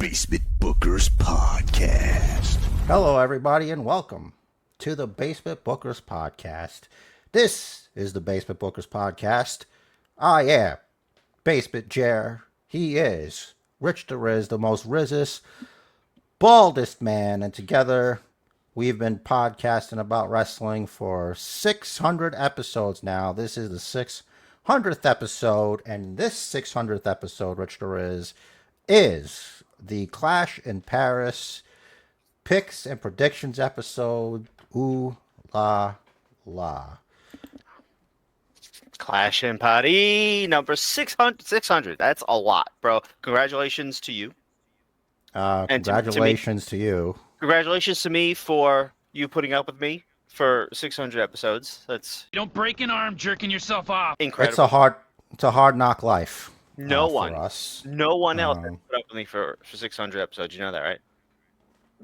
Basement Bookers Podcast. Hello, everybody, and welcome to the Basement Bookers Podcast. This is the Basement Bookers Podcast. I am Basement Jer. He is Rich the Riz, the most rizzest, baldest man, and together we've been podcasting about wrestling for 600 episodes now. This is the 600th episode, and this 600th episode, Rich the Riz, is the Clash in Paris picks and predictions episode. Ooh la la. Clash in Paris, number 600. That's a lot, bro. Congratulations to you. Congratulations to you. Congratulations to me for you putting up with me for 600 episodes. That's You don't break an arm jerking yourself off. incredible. It's a hard knock life. No for one. us. No one else has put up with me for 600 episodes. You know that, right?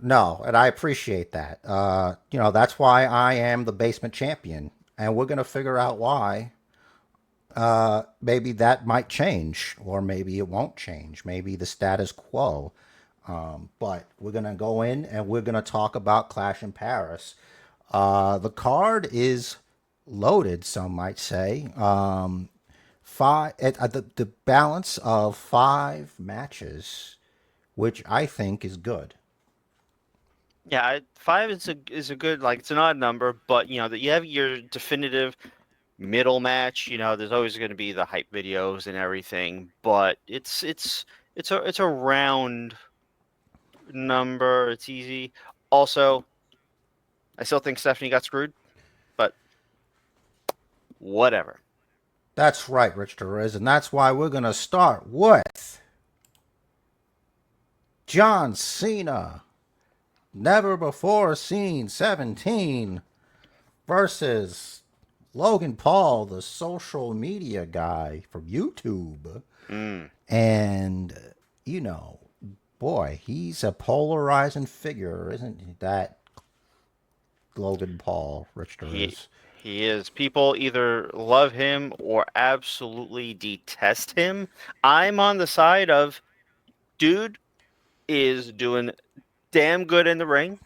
No, and I appreciate that. That's why I am the basement champion, and we're gonna figure out why. Maybe that might change, or maybe it won't change. Maybe the status quo. But we're gonna go in and we're gonna talk about Clash in Paris. The card is loaded, some might say. The balance of 5 matches, which I think is good. Yeah, 5 is a good, like, it's an odd number, but you know that you have your definitive middle match. You know, there's always going to be the hype videos and everything, but it's a round number. It's easy. Also, I still think Stephanie got screwed, but whatever. That's right, Rich Torres, and that's why we're gonna start with John Cena, never before seen 17, versus Logan Paul, the social media guy from YouTube. And, boy, he's a polarizing figure, isn't that Logan Paul, Rich Torres? He is. People either love him or absolutely detest him. I'm on the side of dude is doing damn good in the ring.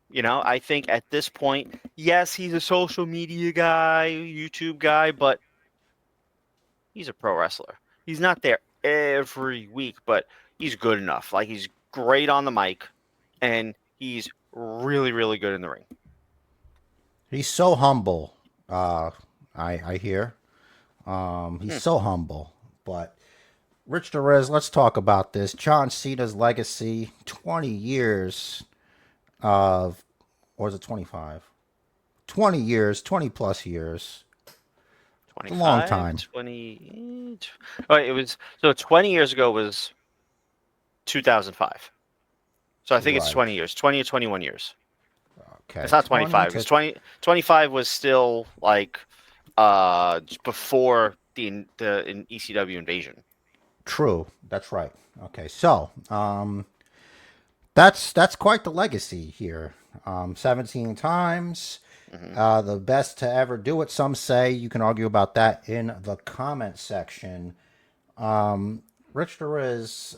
You know, I think at this point, yes, he's a social media guy, YouTube guy, but he's a pro wrestler. He's not there every week, but he's good enough. Like, he's great on the mic, and he's really, really good in the ring. He's so humble. I hear. He's so humble. But Rich Torres, let's talk about this. John Cena's legacy, 20 years of, or is it 25? 20 years, 20 plus years. 25, a long time. 20. Oh, it was, so 20 years ago was 2005. So I think it's Right. 20 years, 20 or 21 years. Okay. It's not 25. It's 20. 25 was still like before the ECW invasion. True. That's right. Okay. So, that's quite the legacy here. 17 times. The best to ever do it, some say. You can argue about that in the comment section. Rich Torres,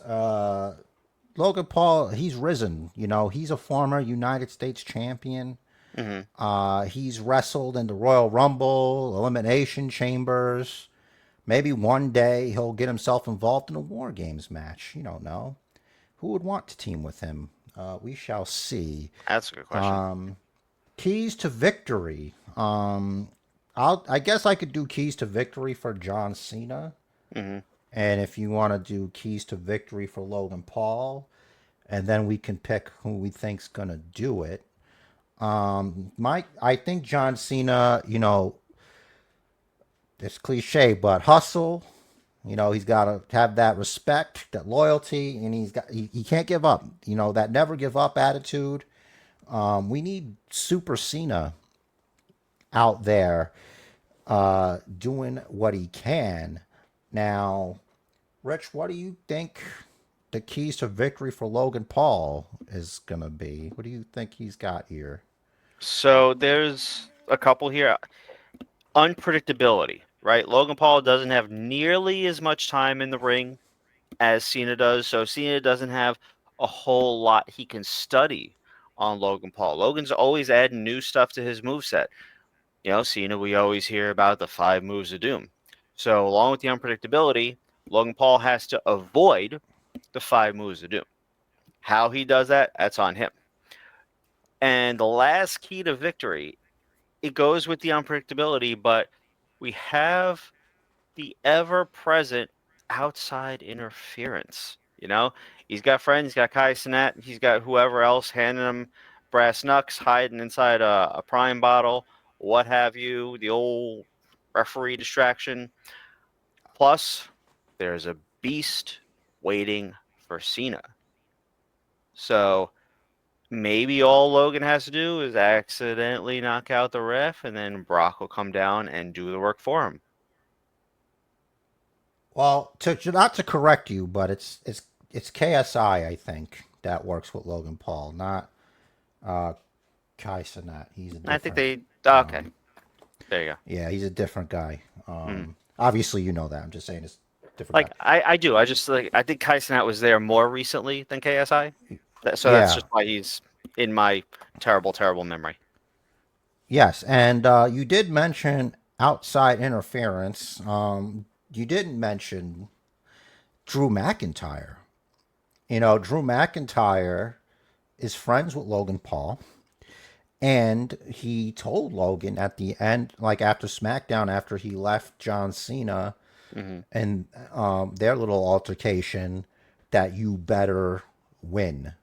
Logan Paul, he's risen. He's a former United States champion. He's wrestled in the Royal Rumble, Elimination Chambers. Maybe one day he'll get himself involved in a War Games match. You don't know. Who would want to team with him? We shall see. That's a good question. Keys to victory. I guess I could do keys to victory for John Cena. And if you want to do keys to victory for Logan Paul, and then we can pick who we think's gonna do it. I think John Cena, it's cliche, but hustle. He's got to have that respect, that loyalty, and he can't give up. That never give up attitude. We need Super Cena out there doing what he can. Now, Rich, what do you think the keys to victory for Logan Paul is going to be? What do you think he's got here? So there's a couple here. Unpredictability, right? Logan Paul doesn't have nearly as much time in the ring as Cena does. So Cena doesn't have a whole lot he can study on Logan Paul. Logan's always adding new stuff to his moveset. Cena, we always hear about the 5 moves of doom. So along with the unpredictability, Logan Paul has to avoid the 5 moves of doom. How he does that, that's on him. And the last key to victory, it goes with the unpredictability, but we have the ever-present outside interference. He's got friends. He's got Kai Cenat. He's got whoever else handing him brass knucks, hiding inside a prime bottle, what have you. The old referee distraction. Plus, there's a beast waiting for Cena. So maybe all Logan has to do is accidentally knock out the ref, and then Brock will come down and do the work for him. Well, not to correct you, but it's KSI, I think, that works with Logan Paul, not Kai Cenat. He's a different. I think they. Okay. There you go. Yeah, he's a different guy. Obviously, you know that. I'm just saying it's different. Like guy. I do. I think Kai Cenat was there more recently than KSI. So that's just why he's in my terrible, terrible memory. Yes, and you did mention outside interference. You didn't mention Drew McIntyre. Drew McIntyre is friends with Logan Paul. And he told Logan at the end, like after SmackDown, after he left John Cena and their little altercation, that you better win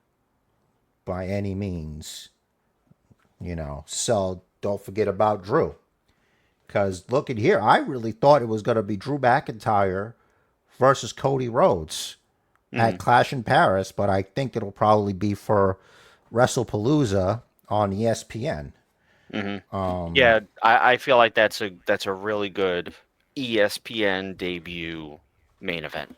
by any means. So don't forget about Drew. Because look at here, I really thought it was going to be Drew McIntyre versus Cody Rhodes at Clash in Paris, but I think it'll probably be for Wrestlepalooza on ESPN. Yeah, I feel like that's a really good ESPN debut main event.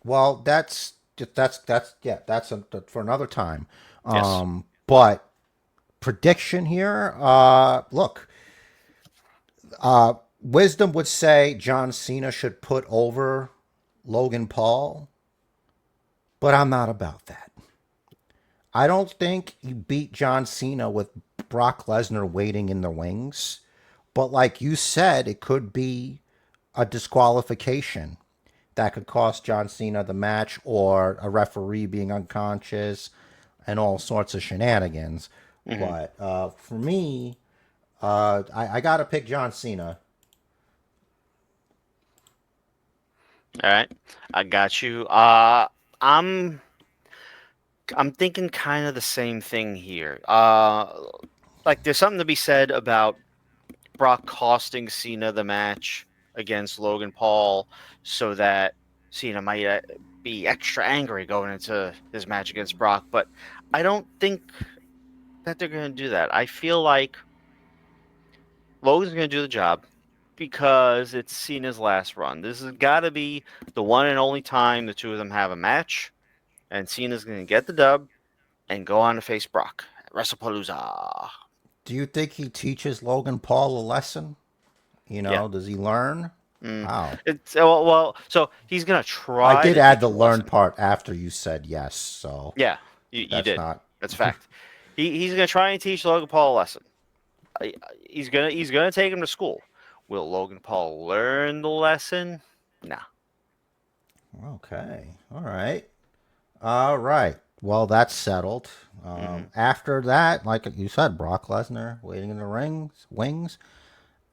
Well, that's for another time. Yes. But prediction here, look, wisdom would say John Cena should put over Logan Paul, but I'm not about that. I don't think you beat John Cena with Brock Lesnar waiting in the wings, but like you said, it could be a disqualification that could cost John Cena the match, or a referee being unconscious and all sorts of shenanigans. But for me, I got to pick John Cena. All right, I got you. I'm thinking kind of the same thing here. Like there's something to be said about Brock costing Cena the match against Logan Paul, so that Cena might be extra angry going into his match against Brock. But I don't think that they're going to do that. I feel like Logan's going to do the job because it's Cena's last run. This has got to be the one and only time the two of them have a match, and Cena's going to get the dub and go on to face Brock at Wrestlepalooza. Do you think he teaches Logan Paul a lesson? Does he learn? Wow. It's well. So he's gonna try. I did add the learn part after you said yes. So yeah, you did. Not... That's a fact. He's gonna try and teach Logan Paul a lesson. He's gonna take him to school. Will Logan Paul learn the lesson? No. Okay. All right. Well, that's settled. After that, like you said, Brock Lesnar waiting in the wings.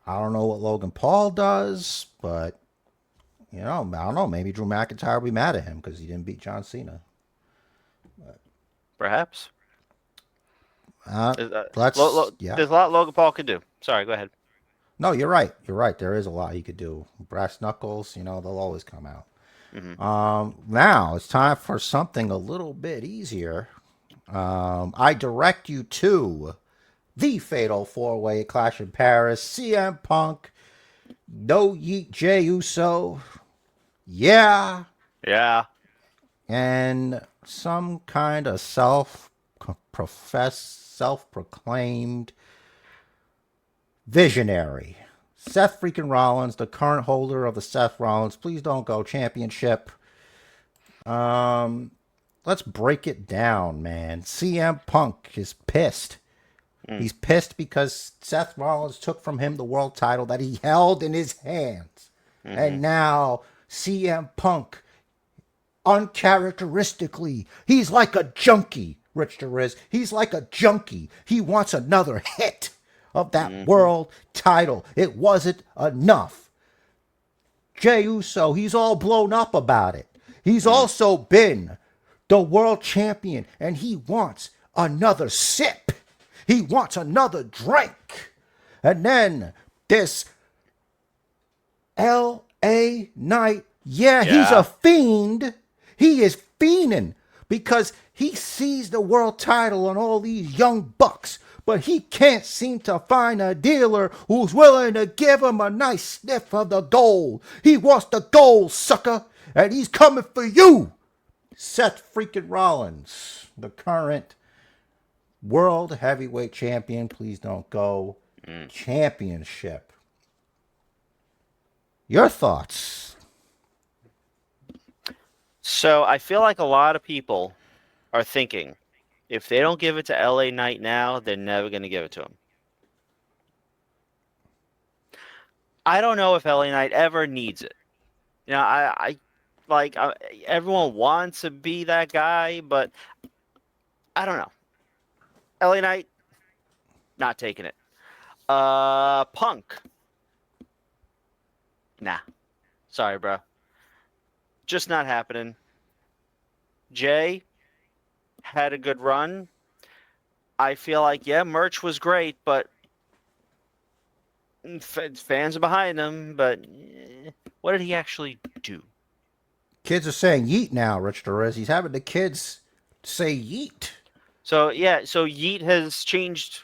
I don't know what Logan Paul does, but I don't know. Maybe Drew McIntyre will be mad at him because he didn't beat John Cena. Perhaps. There's a lot Logan Paul could do. Sorry, go ahead. No, you're right. There is a lot he could do. Brass knuckles, they'll always come out. Now it's time for something a little bit easier. I direct you to the Fatal 4-Way Clash in Paris. CM Punk, No Yeet Jey Uso, yeah, and some kind of self-proclaimed visionary, Seth freaking Rollins, the current holder of the Seth Rollins Please Don't Go Championship, Let's break it down, man. CM Punk is pissed. He's pissed because Seth Rollins took from him the world title that he held in his hands. And now CM Punk, uncharacteristically, he's like a junkie, Rich Derriz. He's like a junkie. He wants another hit of that world title. It wasn't enough. Jey Uso, he's all blown up about it. He's also been the world champion, and he wants another sip. He wants another drink. And then this L.A. Knight, he's a fiend. He is fiending because he sees the world title on all these young bucks, but he can't seem to find a dealer who's willing to give him a nice sniff of the gold. He wants the gold, sucker, and he's coming for you. Seth freaking Rollins, the current World Heavyweight Champion, please don't go, championship. Your thoughts? So I feel like a lot of people are thinking, if they don't give it to LA Knight now, they're never going to give it to him. I don't know if LA Knight ever needs it. You know, I everyone wants to be that guy, but I don't know. LA Knight, not taking it. Punk. Nah. Sorry, bro. Just not happening. Jay had a good run. I feel like, merch was great, but fans are behind him, but what did he actually do? Kids are saying yeet now, Rich Torres. He's having the kids say yeet. So yeet has changed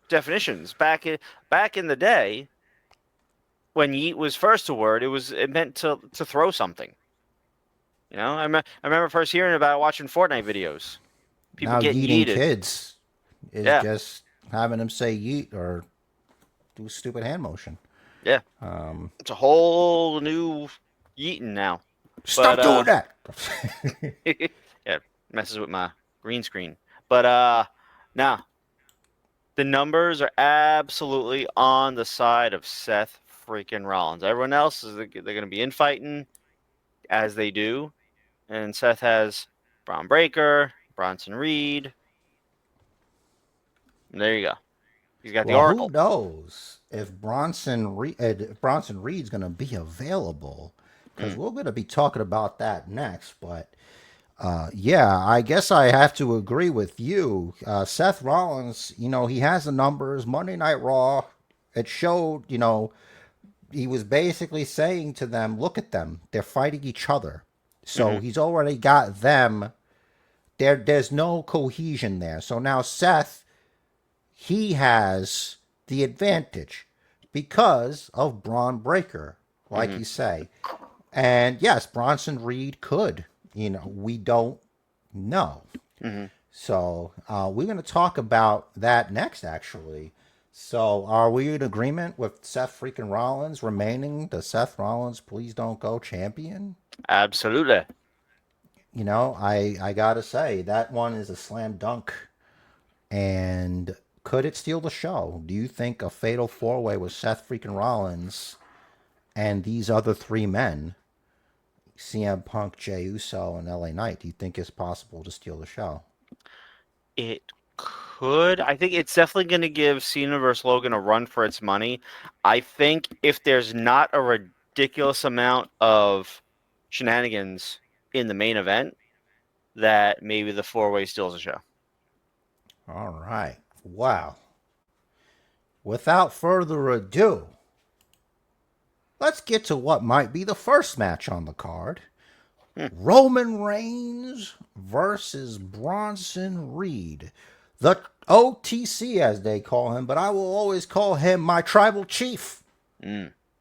definitions. Back in the day, when yeet was first a word, it meant to throw something. You know, I remember first hearing about it watching Fortnite videos. People now getting yeeting yeeted. Kids is just having them say yeet or do a stupid hand motion. Yeah. It's a whole new yeeting now. Stop doing that. Yeah, messes with my green screen. But now the numbers are absolutely on the side of Seth freaking Rollins. Everyone else they're going to be infighting as they do, and Seth has Braun Breaker, Bronson Reed. And there you go. He's got the Oracle. Who knows if Bronson Reed's going to be available? Because we're going to be talking about that next. But I guess I have to agree with you. Seth Rollins, he has the numbers. Monday Night Raw, it showed, he was basically saying to them, look at them. They're fighting each other. So he's already got them. There's no cohesion there. So now Seth, he has the advantage because of Braun Breaker, like you say. And yes, Bronson Reed could. We don't know. So we're going to talk about that next, actually. So are we in agreement with Seth freaking Rollins remaining the Seth Rollins Please Don't Go champion? Absolutely. I got to say, that one is a slam dunk. And could it steal the show? Do you think a fatal four-way with Seth freaking Rollins and these other three men, CM Punk, Jey Uso, and LA Knight, do you think it's possible to steal the show? It could. I think it's definitely going to give Cena versus Logan a run for its money. I think if there's not a ridiculous amount of shenanigans in the main event, that maybe the four-way steals the show. All right. Wow. Without further ado, let's get to what might be the first match on the card. Roman Reigns versus Bronson Reed. The OTC, as they call him, but I will always call him my tribal chief.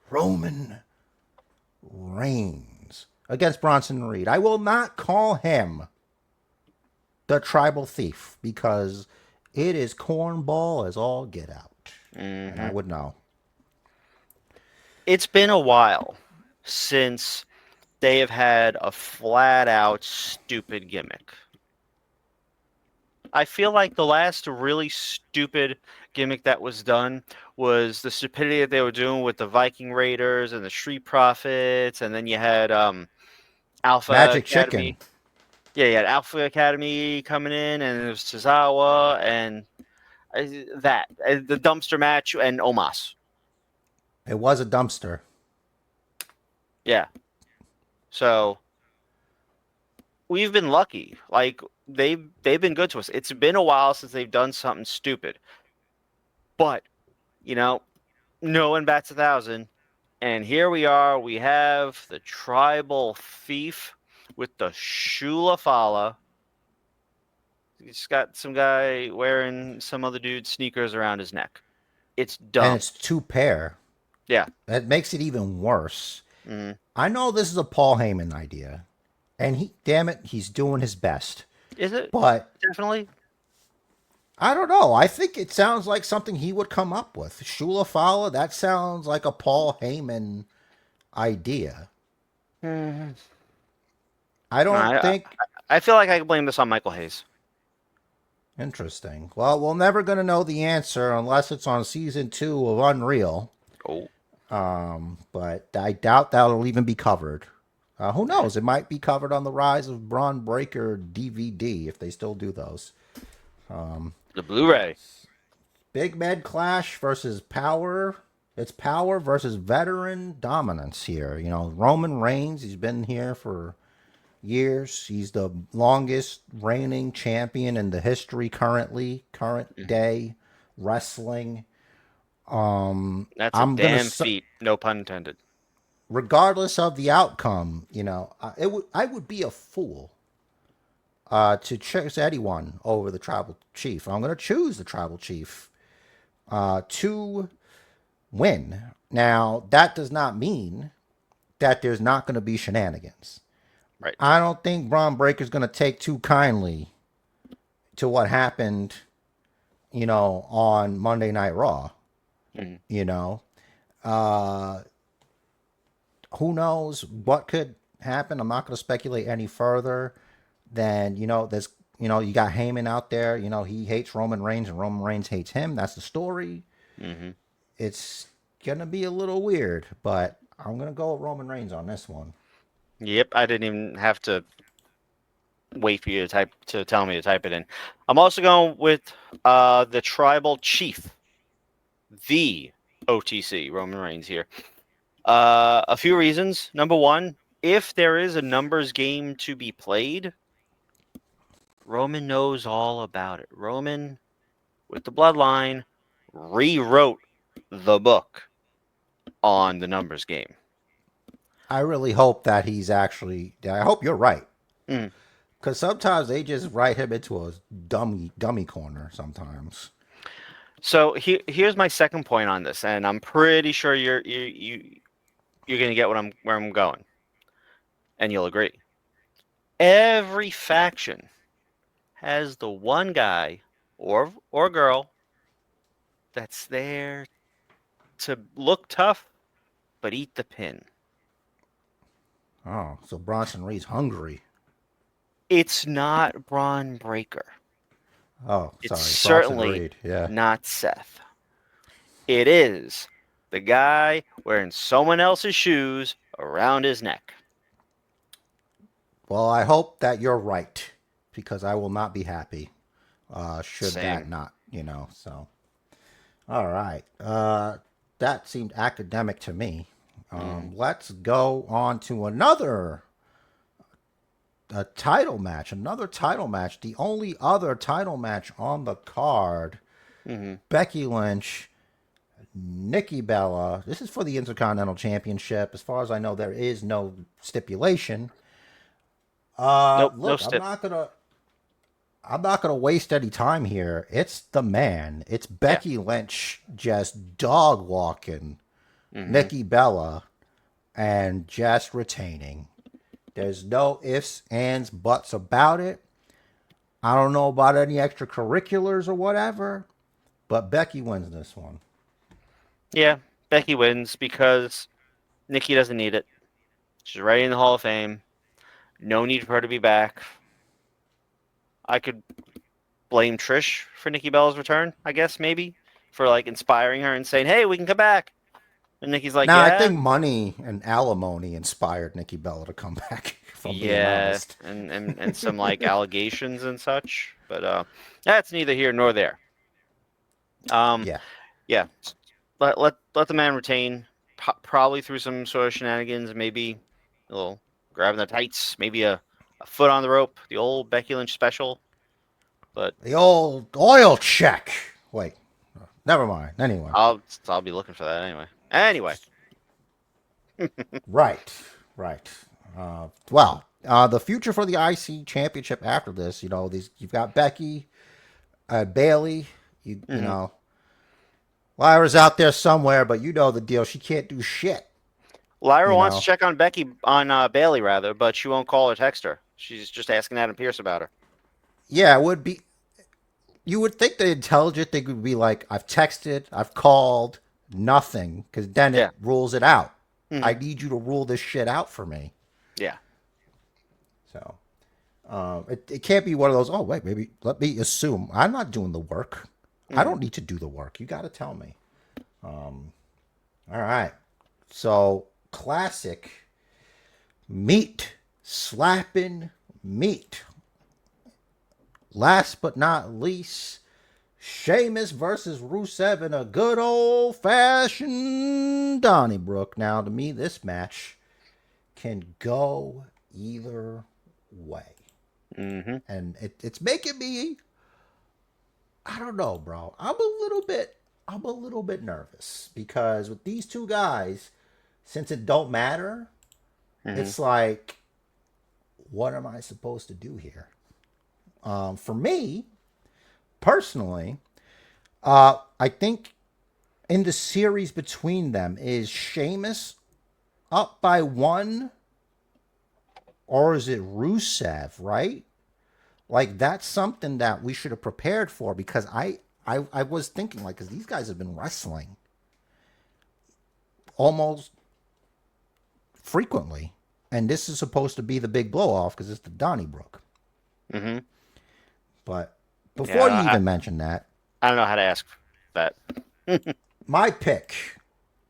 Roman Reigns against Bronson Reed. I will not call him the tribal thief because it is cornball as all get out. And I would know. It's been a while since they have had a flat-out stupid gimmick. I feel like the last really stupid gimmick that was done was the stupidity that they were doing with the Viking Raiders and the Street Profits, and then you had Alpha Magic Academy. Chicken. Yeah, you had Alpha Academy coming in, and it was Tozawa, and the dumpster match, and Omos. It was a dumpster. Yeah. So we've been lucky. Like they've been good to us. It's been a while since they've done something stupid. But, no one bats 1,000. And here we are. We have the tribal thief with the Shula Fala. He's got some guy wearing some other dude's sneakers around his neck. It's dumb. And it's 2 pair. Yeah. That makes it even worse. Mm-hmm. I know this is a Paul Heyman idea. And damn it, he's doing his best. Is it? But Definitely. I don't know. I think it sounds like something he would come up with. Shula Fala, that sounds like a Paul Heyman idea. Mm-hmm. I don't think... I feel like I can blame this on Michael Hayes. Interesting. Well, we're never going to know the answer unless it's on season 2 of Unreal. Oh. But I doubt that'll even be covered. Who knows? It might be covered on the Rise of Braun Breaker DVD if they still do those. The Blu-ray. Big Med Clash versus Power. It's Power versus veteran dominance here. Roman Reigns, he's been here for years. He's the longest reigning champion in the history current day wrestling. That's a damn feat, no pun intended. Regardless of the outcome, I would be a fool to choose anyone over the tribal chief. I'm going to choose the tribal chief to win. Now, that does not mean that there's not going to be shenanigans. Right. I don't think Braun Breaker's going to take too kindly to what happened, on Monday Night Raw. Mm-hmm. Who knows what could happen? I'm not going to speculate any further than, there's, you got Heyman out there, he hates Roman Reigns and Roman Reigns hates him. That's the story. Mm-hmm. It's going to be a little weird, but I'm going to go with Roman Reigns on this one. Yep, I didn't even have to wait for you to tell me to type it in. I'm also going with the tribal chief, the OTC, Roman Reigns here. A few reasons. Number one, if there is a numbers game to be played, Roman knows all about it. Roman, with the bloodline, rewrote the book on the numbers game. I really hope that I hope you're right. Mm. Because sometimes they just write him into a dummy corner sometimes. So here's my second point on this, and I'm pretty sure you're going to get where I'm going, and you'll agree. Every faction has the one guy or girl that's there to look tough but eat the pin. Oh, so Bronson Reed's hungry. It's not Braun Breaker. Oh, sorry. It's certainly not Seth. It is the guy wearing someone else's shoes around his neck. Well, I hope that you're right, because I will not be happy should Same. that not, so. All right. That seemed academic to me. Let's go on to another title match. The only other title match on the card. Mm-hmm. Becky Lynch, Nikki Bella. This is for the Intercontinental Championship. As far as I know, there is no stipulation. Nope, look, no stip. I'm not gonna waste any time here. It's the man. It's Becky Lynch just dog walking Nikki Bella and just retaining. There's no ifs, ands, buts about it. I don't know about any extracurriculars or whatever, but Becky wins this one. Yeah, Becky wins because Nikki doesn't need it. She's already in the Hall of Fame. No need for her to be back. I could blame Trish for Nikki Bella's return, I guess, maybe, for like inspiring her and saying, "Hey, we can come back." And Nikki's like, Now, I "Yeah, think money and alimony inspired Nikki Bella to come back, if I'm being yeah," honest. and some like allegations and such. But that's neither here nor there. Yeah. Yeah, let the man retain. Probably through some sort of shenanigans, maybe a little grabbing the tights, maybe a foot on the rope, the old Becky Lynch special. But The old oil check. Wait, never mind. Anyway. I'll be looking for that anyway. Anyway, Right. The future for the IC championship after this, you've got Becky, Bailey, you know, Lyra's out there somewhere, but you know the deal. She can't do shit. Lyra You wants know. to check on Bailey rather, but she won't call or text her. She's just asking Adam Pearce about her. Yeah, it would be. You would think the intelligent thing would be like, I've texted, I've called, nothing, because then Yeah. it rules it out. Mhm. I need you to rule this shit out for me. Yeah. So, it can't be one of those, oh, wait, maybe let me assume. I'm not doing the work. I don't need to do the work. You got to tell me. All right. So, classic meat slapping meat. Last but not least, Sheamus versus Rusev in a good old-fashioned Donnybrook. Now, to me, this match can go either way. Mm-hmm. And it's making me, I don't know, bro. I'm a little bit nervous because with these two guys, since it don't matter, it's like, what am I supposed to do here? For me, personally, I think in the series between them, is Sheamus up by 1 or is it Rusev, right? Like, that's something that we should have prepared for because I was thinking, like, because these guys have been wrestling almost frequently, and this is supposed to be the big blow off because it's the Donnybrook. Mm-hmm. But before you even mention that, I don't know how to ask that. my pick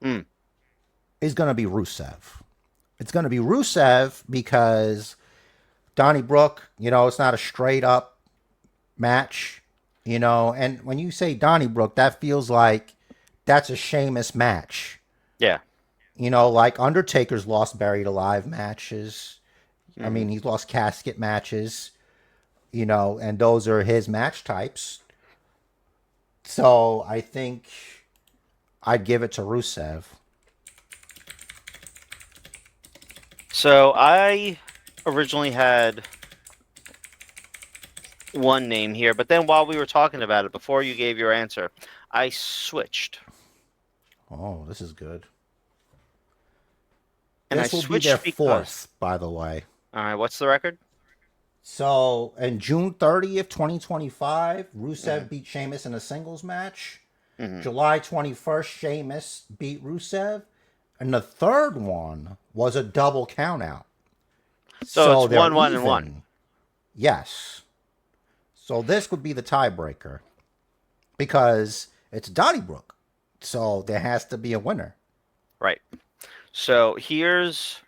is going to be Rusev. It's going to be Rusev because Donnybrook, it's not a straight up match, and when you say Donnybrook, that feels like that's a Sheamus match. Yeah. Like Undertaker's lost buried alive matches. I mean, he's lost casket matches, and those are his match types. So I think I'd give it to Rusev. So I originally had one name here, but then while we were talking about it, before you gave your answer, I switched. Oh, this is good. And this I will be switched their because... fourth, by the way. All right, what's the record? So, on June 30th, 2025, Rusev beat Sheamus in a singles match. July 21st, Sheamus beat Rusev. And the third one was a double countout. So it's they're 1-1 and 1. even. Yes. So this would be the tiebreaker. Because it's Donnybrook. So there has to be a winner. Right. So here's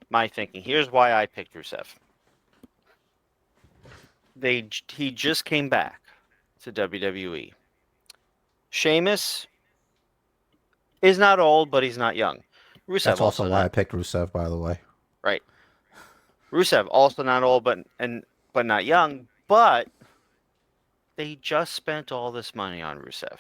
my thinking. Here's why I picked Rusev. He just came back to WWE. Sheamus is not old, but he's not young. Rusev That's also why not, I picked Rusev, by the way. right. Rusev also not old, but not young. But they just spent all this money on Rusev.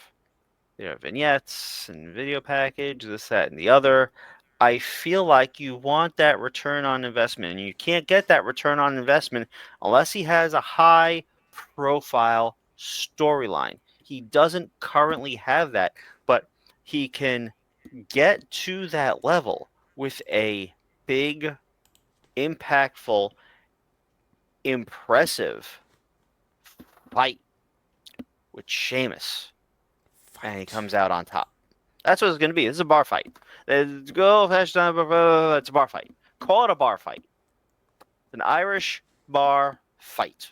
Vignettes and video package, this, that, and the other. I feel like you want that return on investment, and you can't get that return on investment unless he has a high-profile storyline. He doesn't currently have that, but he can get to that level with a big, impactful, impressive fight with Sheamus, and he comes out on top. That's what it's going to be. This is a bar fight. It's a bar fight. Call it a bar fight. An Irish bar fight.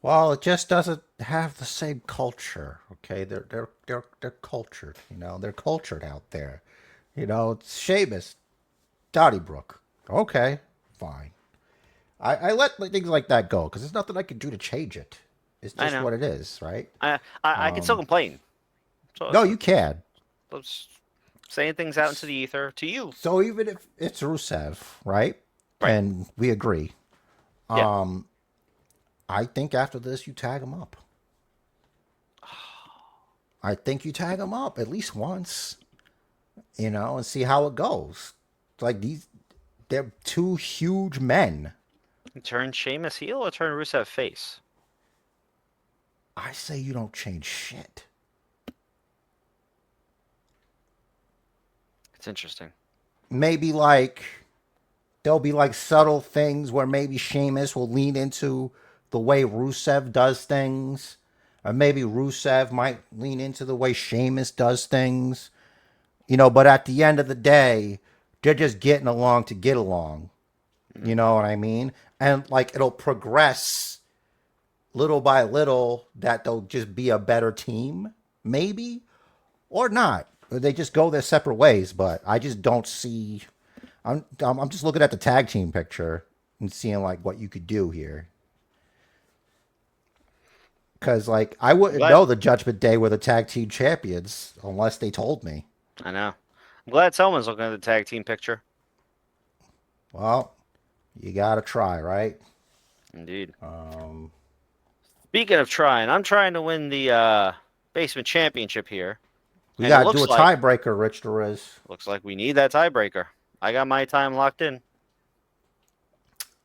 Well, it just doesn't have the same culture. Okay, they're cultured. You know, they're cultured out there. You know, it's Sheamus, Donnybrook. Okay, fine. I let things like that go because there's nothing I can do to change it. It's I just know. what it is, right? I can still complain. So No, you can. it's saying things out into the ether to you. So even if it's Rusev, right? Right. And we agree. Yeah. I think after this you tag him up. I think you tag him up at least once, you know, and see how it goes. Like they're two huge men. Turn Sheamus heel or turn Rusev face? I say you don't change shit. It's interesting. Maybe like there'll be like subtle things where maybe Sheamus will lean into the way Rusev does things. Or maybe Rusev might lean into the way Sheamus does things. You know, but at the end of the day, they're just getting along to get along. You know what I mean? And like it'll progress little by little that they'll just be a better team, maybe, or not. They just go their separate ways, but I just don't see. I'm just looking at the tag team picture and seeing like what you could do here. Because like I wouldn't know the Judgment Day were the tag team champions unless they told me. I know. I'm glad someone's looking at the tag team picture. Well, you gotta try, right? Indeed. Speaking of trying, I'm trying to win the basement championship here. We And gotta it do a looks like- tiebreaker, Rich Derez. Looks like we need that tiebreaker. I got my time locked in.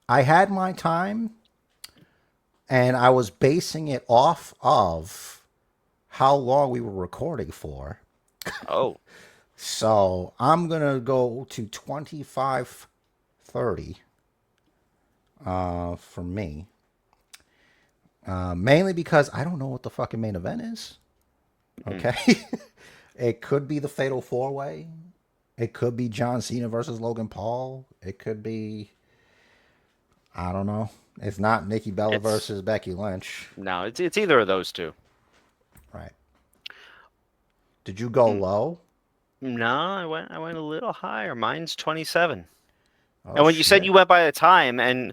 I had my time, and I was basing it off of how long we were recording for. Oh. So I'm gonna go to 25:30 for me. Mainly because I don't know what the fucking main event is. Okay. It could be the Fatal 4-Way. It could be John Cena versus Logan Paul. It could be, I don't know. It's not Nikki Bella versus Becky Lynch. No, it's either of those two. Right. Did you go low? No, I went a little higher. Mine's 27. Oh, And when you said shit. you went by the time and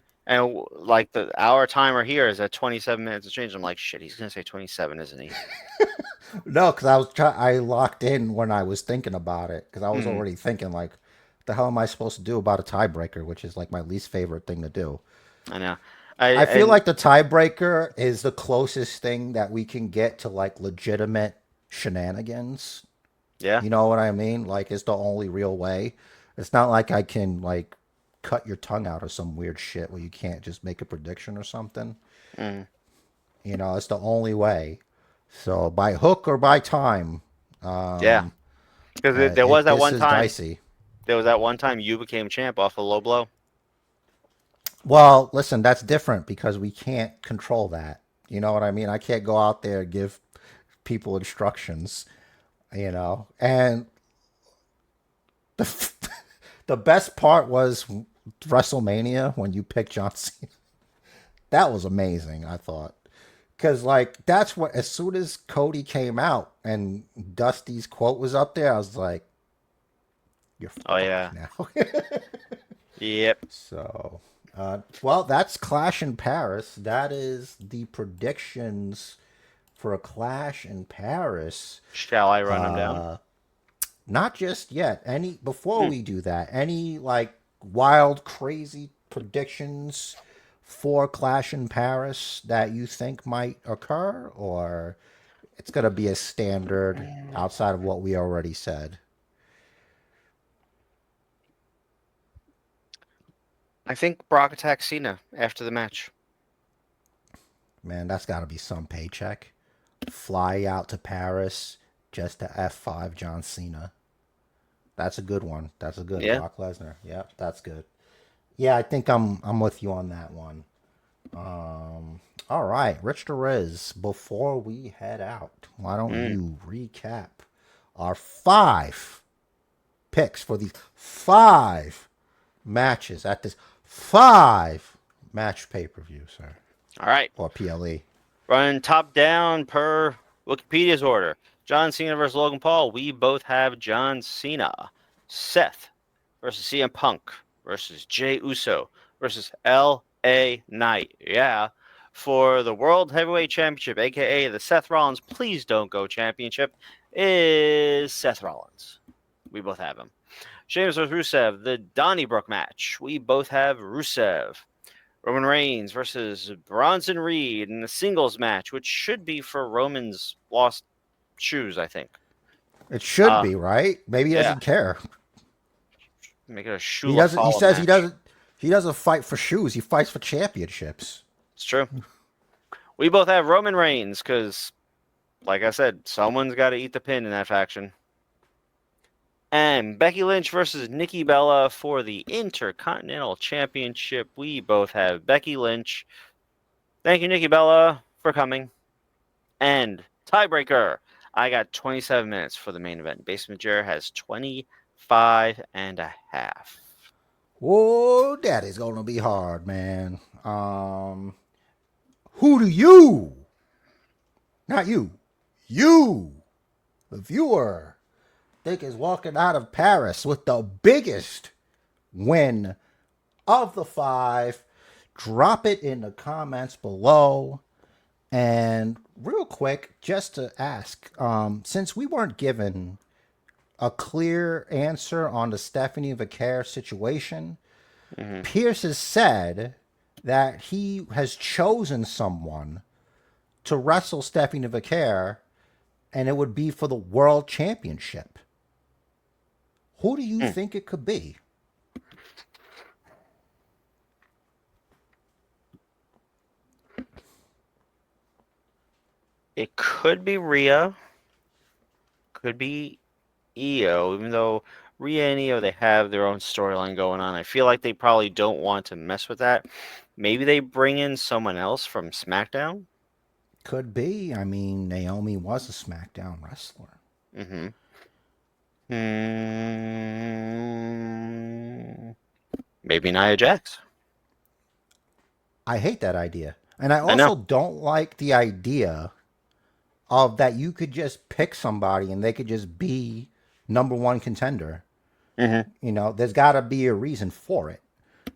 like our timer here is at 27 minutes of change, I'm like, shit, he's gonna say 27, isn't he? No, because I locked in when I was thinking about it because I was already thinking like, the hell am I supposed to do about a tiebreaker, which is like my least favorite thing to do. I know. I feel like the tiebreaker is the closest thing that we can get to like legitimate shenanigans. Yeah. You know what I mean? Like it's the only real way. It's not like I can like cut your tongue out or some weird shit where you can't just make a prediction or something. You know, it's the only way. So by hook or by time. Yeah. Because there was that one time. Dicey. There was that one time you became champ off a low blow. Well, listen, that's different because we can't control that. You know what I mean? I can't go out there and give people instructions, you know. And the best part was WrestleMania when you picked John Cena. That was amazing, I thought. Because, like, that's what, as soon as Cody came out and Dusty's quote was up there, I was like, you're fucked now. Yep. So, well, that's Clash in Paris. That is the predictions for a Clash in Paris. Shall I run them down? Not just yet. Before we do that, any like wild, crazy predictions for Clash in Paris that you think might occur, or it's gonna be a standard outside of what we already said? I think Brock attacks Cena after the match. Man, that's got to be some paycheck. Fly out to Paris just to F5 John Cena. That's a good one. That's a good Brock Lesnar. Yep, that's good. Yeah, I think I'm with you on that one. All right, Rich Derez, before we head out, why don't you recap our 5 picks for these 5 matches at this 5-match pay-per-view, sir. All right. Or PLE. Running top down per Wikipedia's order. John Cena versus Logan Paul. We both have John Cena. Seth versus CM Punk versus Jey Uso versus L.A. Knight. Yeah. For the World Heavyweight Championship, a.k.a. the Seth Rollins Please Don't Go Championship, is Seth Rollins. We both have him. Sheamus versus Rusev, the Donnybrook match. We both have Rusev. Roman Reigns versus Bronson Reed in the singles match, which should be for Roman's lost shoes, I think. It should be, right? Maybe he doesn't care. Make it a shoe. He doesn't. He says match. He doesn't fight for shoes. He fights for championships. It's true. We both have Roman Reigns because, like I said, someone's got to eat the pin in that faction. And Becky Lynch versus Nikki Bella for the Intercontinental Championship. We both have Becky Lynch. Thank you, Nikki Bella, for coming. And tiebreaker. I got 27 minutes for the main event. Basement Jer has 25 and a half. Whoa, that is going to be hard, man. Who do you, not you, the viewer, think is walking out of Paris with the biggest win of the 5? Drop it in the comments below. And real quick, just to ask, since we weren't given a clear answer on the Stephanie Vaquer situation, Pierce has said that he has chosen someone to wrestle Stephanie Vaquer, and it would be for the World Championship. Who do you think it could be? It could be Rhea. Could be Io, even though Rhea and Io, they have their own storyline going on. I feel like they probably don't want to mess with that. Maybe they bring in someone else from SmackDown? Could be. I mean, Naomi was a SmackDown wrestler. Maybe Nia Jax. I hate that idea. And I also don't like the idea of that you could just pick somebody and they could just be #1 contender. You know, there's got to be a reason for it.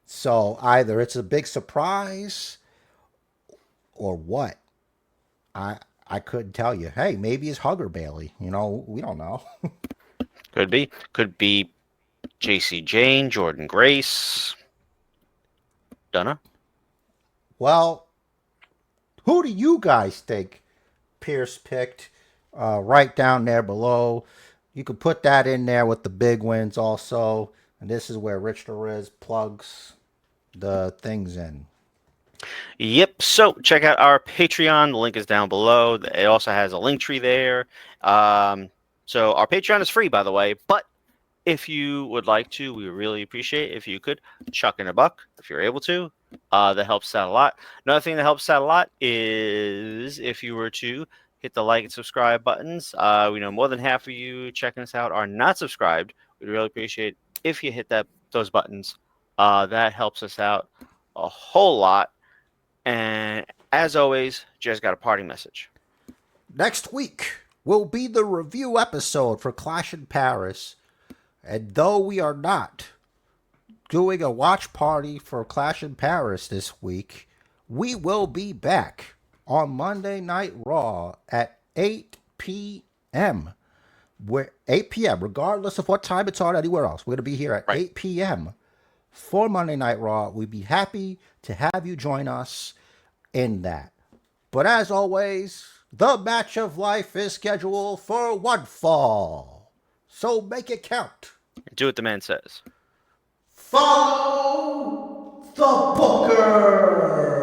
So either it's a big surprise or what. I couldn't tell you. Hey, maybe it's Hugger Bailey. You know, we don't know. Could be. Could be JC Jane, Jordan Grace. Dunno. Well, who do you guys think Pierce picked? Right down there below. You could put that in there with the big wins also. And this is where Rich the Riz plugs the things in. Yep. So check out our Patreon. The link is down below. It also has a link tree there. So our Patreon is free, by the way. But if you would like to, we really appreciate it if you could chuck in a buck if you're able to. That helps out a lot. Another thing that helps out a lot is if you were to hit the like and subscribe buttons. We know more than half of you checking us out are not subscribed. We'd really appreciate if you hit those buttons. That helps us out a whole lot. And as always, just got a parting message. Next week will be the review episode for Clash in Paris. And though we are not doing a watch party for Clash in Paris this week, we will be back on Monday Night Raw at 8 p.m. 8 p.m., regardless of what time it's on anywhere else. We're going to be here at 8 p.m. for Monday Night Raw. We'd be happy to have you join us in that. But as always, the match of life is scheduled for one fall. So make it count. Do what the man says. Follow the Booker.